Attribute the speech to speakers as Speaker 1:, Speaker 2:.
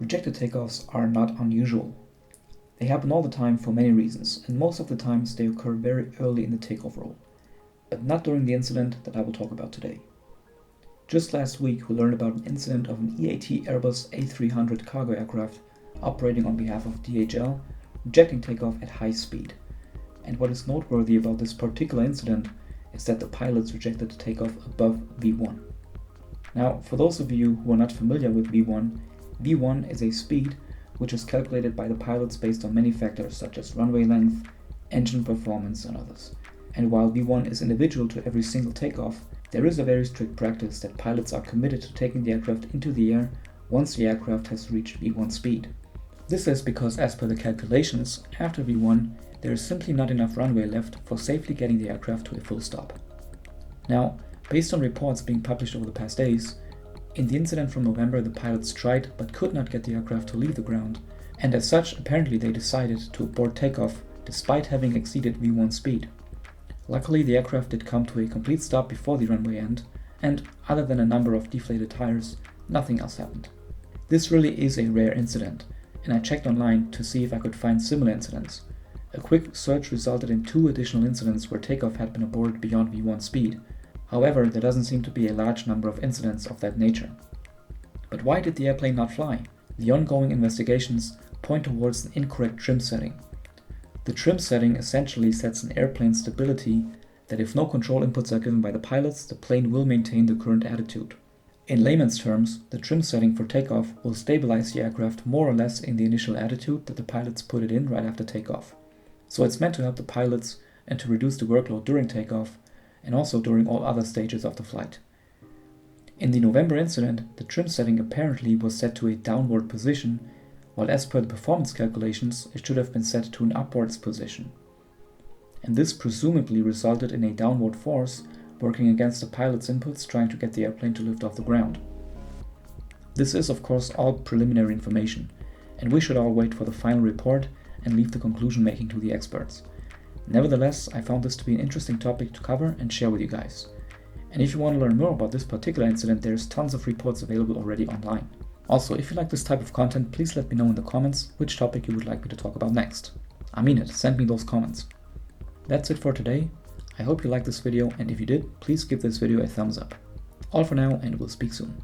Speaker 1: Rejected takeoffs are not unusual. They happen all the time for many reasons, and most of the times they occur very early in the takeoff roll, but not during the incident that I will talk about today. Just last week we learned about an incident of an EAT Airbus A300 cargo aircraft operating on behalf of DHL, rejecting takeoff at high speed. And what is noteworthy about this particular incident is that the pilots rejected the takeoff above V1. Now, for those of you who are not familiar with V1, V1 is a speed which is calculated by the pilots based on many factors such as runway length, engine performance, and others. And while V1 is individual to every single takeoff, there is a very strict practice that pilots are committed to taking the aircraft into the air once the aircraft has reached V1 speed. This is because, as per the calculations, after V1 there is simply not enough runway left for safely getting the aircraft to a full stop. Now, based on reports being published over the past days, in the incident from November the pilots tried but could not get the aircraft to leave the ground, and as such apparently they decided to abort takeoff despite having exceeded V1 speed. Luckily the aircraft did come to a complete stop before the runway end, and other than a number of deflated tires, nothing else happened. This really is a rare incident, and I checked online to see if I could find similar incidents. A quick search resulted in 2 additional incidents where takeoff had been aborted beyond V1 speed. However, there doesn't seem to be a large number of incidents of that nature. But why did the airplane not fly? The ongoing investigations point towards an incorrect trim setting. The trim setting essentially sets an airplane's stability that if no control inputs are given by the pilots, the plane will maintain the current attitude. In layman's terms, the trim setting for takeoff will stabilize the aircraft more or less in the initial attitude that the pilots put it in right after takeoff. So it's meant to help the pilots and to reduce the workload during takeoff and also during all other stages of the flight. In the November incident, the trim setting apparently was set to a downward position, while as per the performance calculations it should have been set to an upwards position. And this presumably resulted in a downward force working against the pilot's inputs trying to get the airplane to lift off the ground. This is of course all preliminary information, and we should all wait for the final report and leave the conclusion making to the experts. Nevertheless, I found this to be an interesting topic to cover and share with you guys. And if you want to learn more about this particular incident, there's tons of reports available already online. Also, if you like this type of content, please let me know in the comments which topic you would like me to talk about next. I mean it, send me those comments. That's it for today. I hope you liked this video, and if you did, please give this video a thumbs up. All for now, and we'll speak soon.